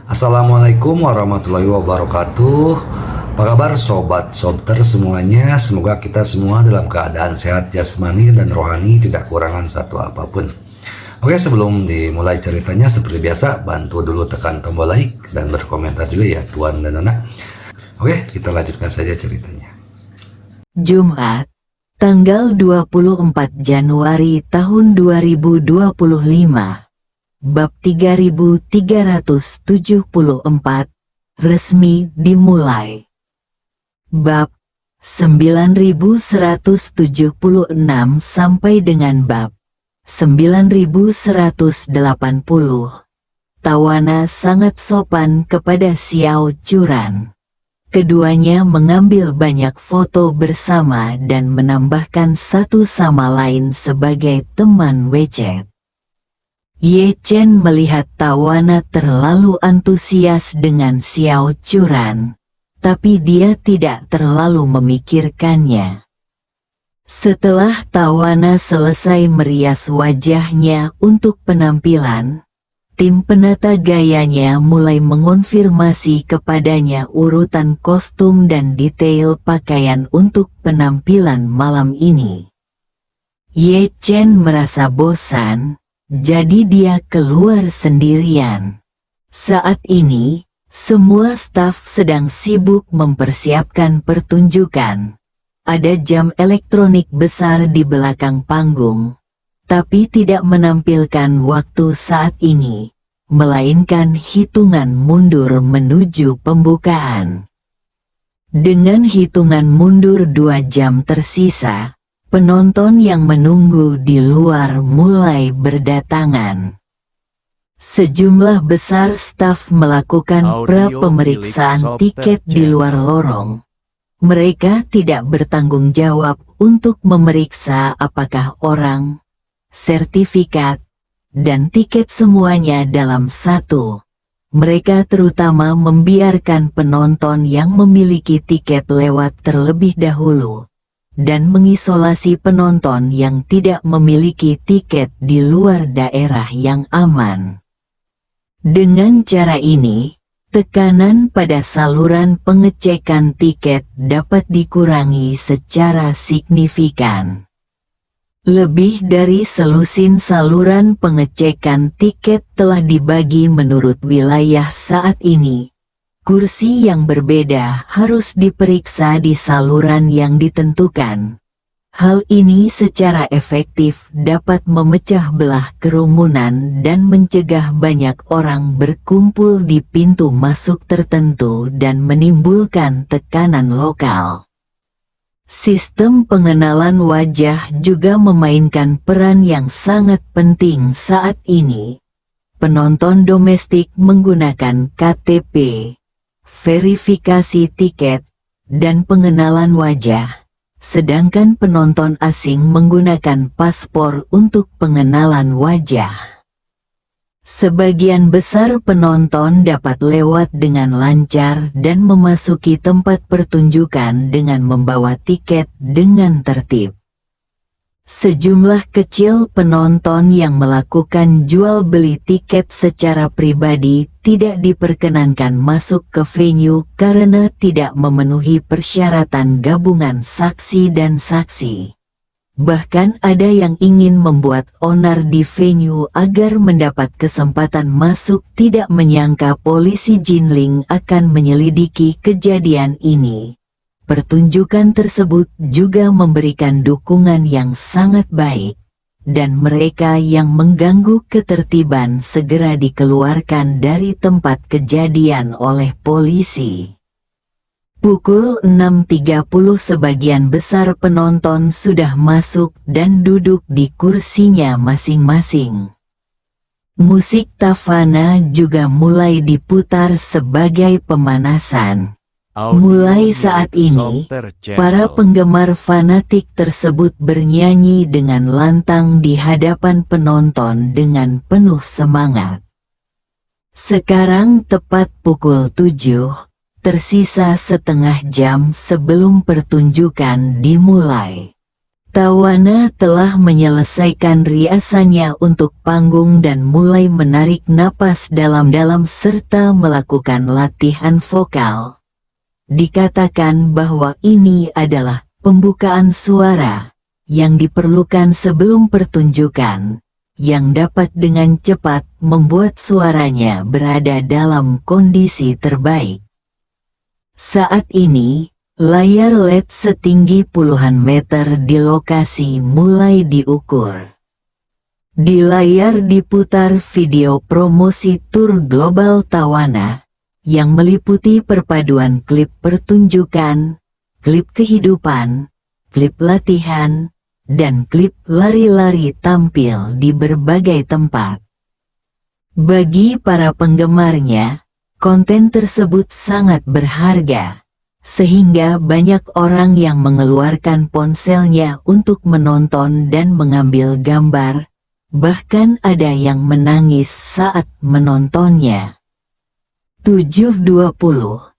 Assalamualaikum warahmatullahi wabarakatuh. Apa kabar sobat sobter semuanya? Semoga kita semua dalam keadaan sehat jasmani dan rohani, tidak kurangan satu apapun. Oke, sebelum dimulai ceritanya seperti biasa, bantu dulu tekan tombol like dan berkomentar juga ya Tuan dan Anak. Oke, kita lanjutkan saja ceritanya. Jumat, tanggal 24 Januari tahun 2025. Bab 3374, resmi dimulai. Bab 9176 sampai dengan bab 9180. Tawana sangat sopan kepada Xiao Churan. Keduanya mengambil banyak foto bersama dan menambahkan satu sama lain sebagai teman WeChat. Ye Chen melihat Tawana terlalu antusias dengan Xiao Churan, tapi dia tidak terlalu memikirkannya. Setelah Tawana selesai merias wajahnya untuk penampilan, tim penata gayanya mulai mengonfirmasi kepadanya urutan kostum dan detail pakaian untuk penampilan malam ini. Ye Chen merasa bosan, jadi dia keluar sendirian. Saat ini, semua staf sedang sibuk mempersiapkan pertunjukan. Ada jam elektronik besar di belakang panggung, tapi tidak menampilkan waktu saat ini, melainkan hitungan mundur menuju pembukaan. Dengan hitungan mundur 2 jam tersisa, penonton yang menunggu di luar mulai berdatangan. Sejumlah besar staf melakukan pra-pemeriksaan tiket di luar lorong. Mereka tidak bertanggung jawab untuk memeriksa apakah orang, sertifikat, dan tiket semuanya dalam satu. Mereka terutama membiarkan penonton yang memiliki tiket lewat terlebih dahulu, dan mengisolasi penonton yang tidak memiliki tiket di luar daerah yang aman. Dengan cara ini, tekanan pada saluran pengecekan tiket dapat dikurangi secara signifikan. Lebih dari selusin saluran pengecekan tiket telah dibagi menurut wilayah saat ini. Kursi yang berbeda harus diperiksa di saluran yang ditentukan. Hal ini secara efektif dapat memecah belah kerumunan dan mencegah banyak orang berkumpul di pintu masuk tertentu dan menimbulkan tekanan lokal. Sistem pengenalan wajah juga memainkan peran yang sangat penting saat ini. Penonton domestik menggunakan KTP, verifikasi tiket, dan pengenalan wajah, sedangkan penonton asing menggunakan paspor untuk pengenalan wajah. Sebagian besar penonton dapat lewat dengan lancar dan memasuki tempat pertunjukan dengan membawa tiket dengan tertib. Sejumlah kecil penonton yang melakukan jual beli tiket secara pribadi tidak diperkenankan masuk ke venue karena tidak memenuhi persyaratan gabungan saksi dan saksi. Bahkan ada yang ingin membuat onar di venue agar mendapat kesempatan masuk, tidak menyangka polisi Jinling akan menyelidiki kejadian ini. Pertunjukan tersebut juga memberikan dukungan yang sangat baik, dan mereka yang mengganggu ketertiban segera dikeluarkan dari tempat kejadian oleh polisi. Pukul 6.30 sebagian besar penonton sudah masuk dan duduk di kursinya masing-masing. Musik Tavana juga mulai diputar sebagai pemanasan. Mulai saat ini, para penggemar fanatik tersebut bernyanyi dengan lantang di hadapan penonton dengan penuh semangat. Sekarang tepat pukul 7, tersisa setengah jam sebelum pertunjukan dimulai. Tawana telah menyelesaikan riasannya untuk panggung dan mulai menarik napas dalam-dalam serta melakukan latihan vokal. Dikatakan bahwa ini adalah pembukaan suara yang diperlukan sebelum pertunjukan, yang dapat dengan cepat membuat suaranya berada dalam kondisi terbaik. Saat ini, layar LED setinggi puluhan meter di lokasi mulai diukur. Di layar diputar video promosi tur global Tawana, yang meliputi perpaduan klip pertunjukan, klip kehidupan, klip latihan, dan klip lari-lari tampil di berbagai tempat. Bagi para penggemarnya, konten tersebut sangat berharga, sehingga banyak orang yang mengeluarkan ponselnya untuk menonton dan mengambil gambar, bahkan ada yang menangis saat menontonnya. 7.20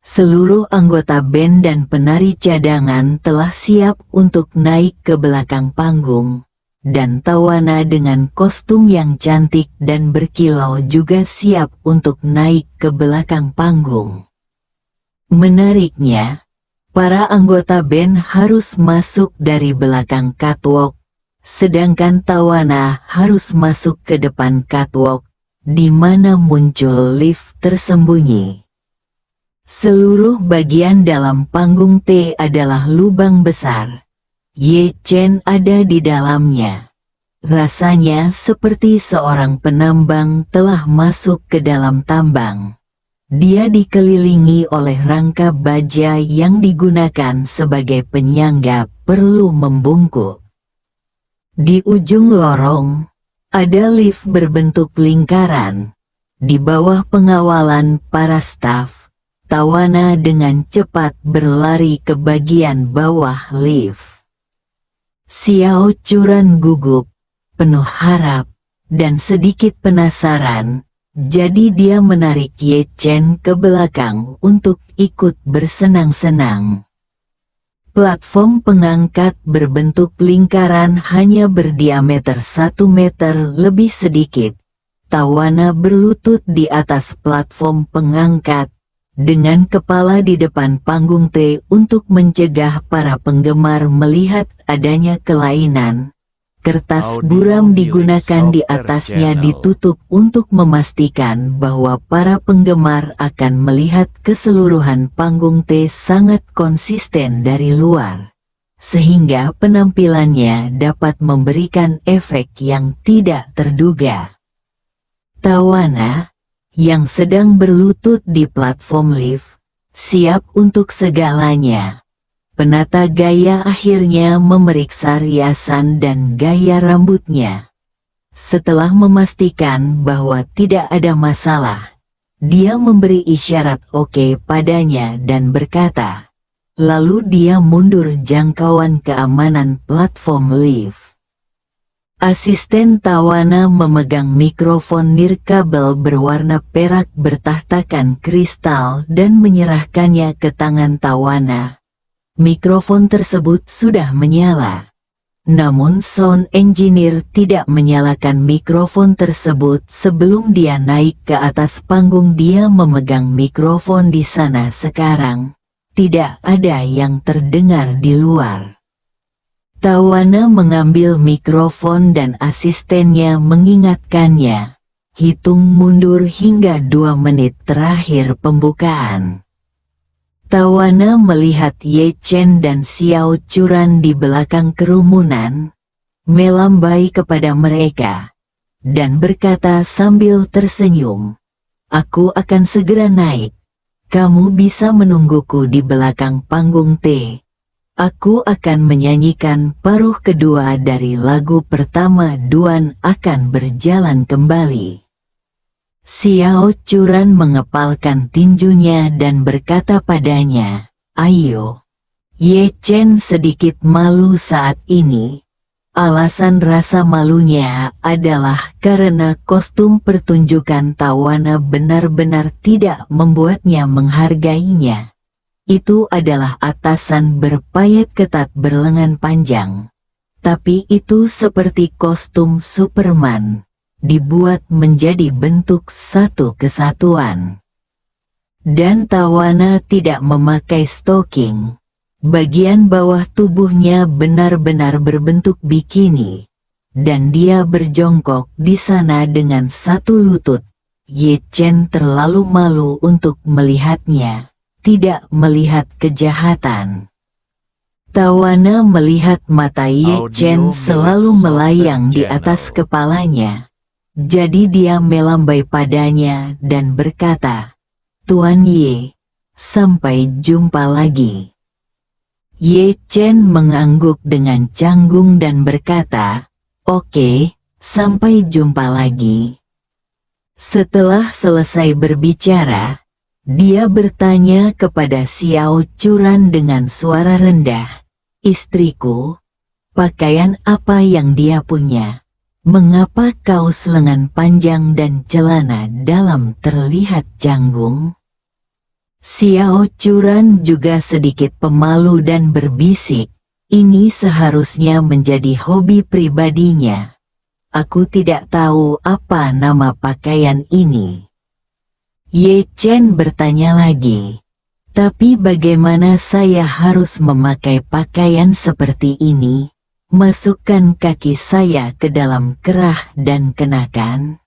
Seluruh anggota band dan penari cadangan telah siap untuk naik ke belakang panggung, dan Tawana dengan kostum yang cantik dan berkilau juga siap untuk naik ke belakang panggung. Menariknya, para anggota band harus masuk dari belakang catwalk, sedangkan Tawana harus masuk ke depan catwalk, di mana muncul lift tersembunyi. Seluruh bagian dalam panggung T adalah lubang besar. Ye Chen ada di dalamnya. Rasanya seperti seorang penambang telah masuk ke dalam tambang. Dia dikelilingi oleh rangka baja yang digunakan sebagai penyangga perlu membungkuk. Di ujung lorong, ada lift berbentuk lingkaran. Di bawah pengawalan para staf, Tawana dengan cepat berlari ke bagian bawah lift. Xiao Churan gugup, penuh harap, dan sedikit penasaran. Jadi dia menarik Ye Chen ke belakang untuk ikut bersenang-senang. Platform pengangkat berbentuk lingkaran hanya berdiameter 1 meter lebih sedikit. Tawana berlutut di atas platform pengangkat, dengan kepala di depan panggung T untuk mencegah para penggemar melihat adanya kelainan. Kertas buram digunakan di atasnya ditutup untuk memastikan bahwa para penggemar akan melihat keseluruhan panggung T sangat konsisten dari luar, sehingga penampilannya dapat memberikan efek yang tidak terduga. Tawana, yang sedang berlutut di platform lift, siap untuk segalanya. Penata gaya akhirnya memeriksa riasan dan gaya rambutnya. Setelah memastikan bahwa tidak ada masalah, dia memberi isyarat oke padanya dan berkata. Lalu dia mundur jangkauan keamanan platform lift. Asisten Tawana memegang mikrofon nirkabel berwarna perak bertahtakan kristal dan menyerahkannya ke tangan Tawana. Mikrofon tersebut sudah menyala. Namun sound engineer tidak menyalakan mikrofon tersebut sebelum dia naik ke atas panggung. Dia memegang mikrofon di sana sekarang. Tidak ada yang terdengar di luar. Tawana mengambil mikrofon dan asistennya mengingatkannya. Hitung mundur hingga 2 menit terakhir pembukaan. Tawana melihat Ye Chen dan Xiao Churan di belakang kerumunan, melambai kepada mereka, dan berkata sambil tersenyum, "Aku akan segera naik. Kamu bisa menungguku di belakang panggung T. Aku akan menyanyikan paruh kedua dari lagu pertama. Duan akan berjalan kembali." Xiao Churan mengepalkan tinjunya dan berkata padanya, "Ayo." Ye Chen sedikit malu saat ini. Alasan rasa malunya adalah karena kostum pertunjukan Tawana benar-benar tidak membuatnya menghargainya. Itu adalah atasan berpayet ketat berlengan panjang, tapi itu seperti kostum Superman, dibuat menjadi bentuk satu kesatuan. Dan Tawana tidak memakai stoking. Bagian bawah tubuhnya benar-benar berbentuk bikini, dan dia berjongkok di sana dengan satu lutut. Ye Chen terlalu malu untuk melihatnya, tidak melihat kejahatan. Tawana melihat mata Ye Chen selalu melayang di atas kepalanya. Jadi dia melambai padanya dan berkata, "Tuan Ye, sampai jumpa lagi." Ye Chen mengangguk dengan canggung dan berkata, "Oke, sampai jumpa lagi." Setelah selesai berbicara, dia bertanya kepada Xiao Churan dengan suara rendah, "Istriku, pakaian apa yang dia punya? Mengapa kaos lengan panjang dan celana dalam terlihat canggung?" Xiao Churan juga sedikit pemalu dan berbisik, "Ini seharusnya menjadi hobi pribadinya. Aku tidak tahu apa nama pakaian ini." Ye Chen bertanya lagi, "Tapi bagaimana saya harus memakai pakaian seperti ini? Masukkan kaki saya ke dalam kerah dan kenakan?"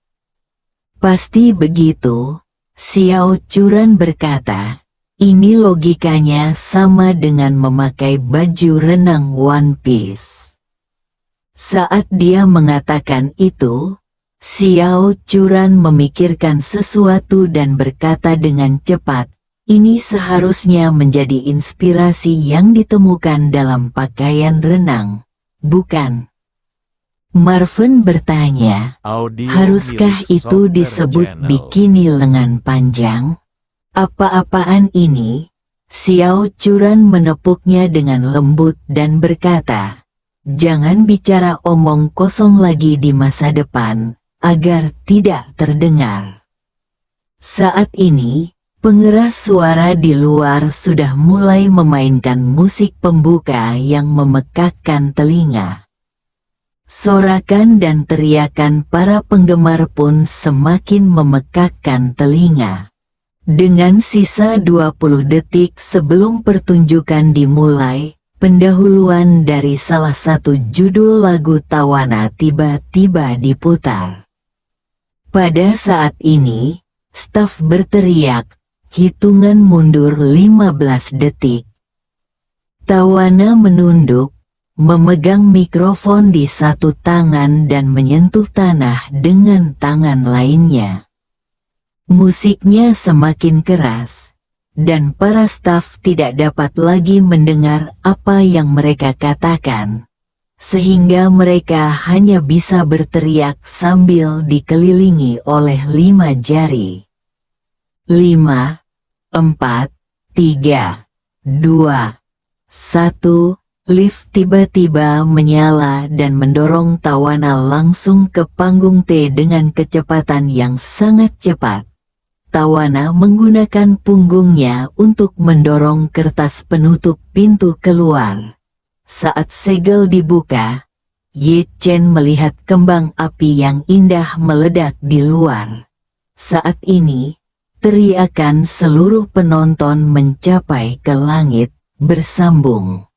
"Pasti begitu," Xiao Churan berkata. "Ini logikanya sama dengan memakai baju renang One Piece." Saat dia mengatakan itu, Xiao Churan memikirkan sesuatu dan berkata dengan cepat, "Ini seharusnya menjadi inspirasi yang ditemukan dalam pakaian renang, bukan?" Marvin bertanya, "Haruskah itu disebut bikini lengan panjang? Apa-apaan ini?" Xiao Churan menepuknya dengan lembut dan berkata, "Jangan bicara omong kosong lagi di masa depan, agar tidak terdengar." Saat ini, pengeras suara di luar sudah mulai memainkan musik pembuka yang memekakkan telinga. Sorakan dan teriakan para penggemar pun semakin memekakkan telinga. Dengan sisa 20 detik sebelum pertunjukan dimulai, pendahuluan dari salah satu judul lagu Tawana tiba-tiba diputar. Pada saat ini, staf berteriak, "Hitungan mundur 15 detik." Tawana menunduk, memegang mikrofon di satu tangan dan menyentuh tanah dengan tangan lainnya. Musiknya semakin keras, dan para staf tidak dapat lagi mendengar apa yang mereka katakan, sehingga mereka hanya bisa berteriak sambil dikelilingi oleh 5 jari. 5, 4, 3, 2, 1. Lift tiba-tiba menyala dan mendorong Tawana langsung ke panggung T dengan kecepatan yang sangat cepat. Tawana menggunakan punggungnya untuk mendorong kertas penutup pintu keluar. Saat segel dibuka, Ye Chen melihat kembang api yang indah meledak di luar. Saat ini, teriakan seluruh penonton mencapai ke langit, bersambung.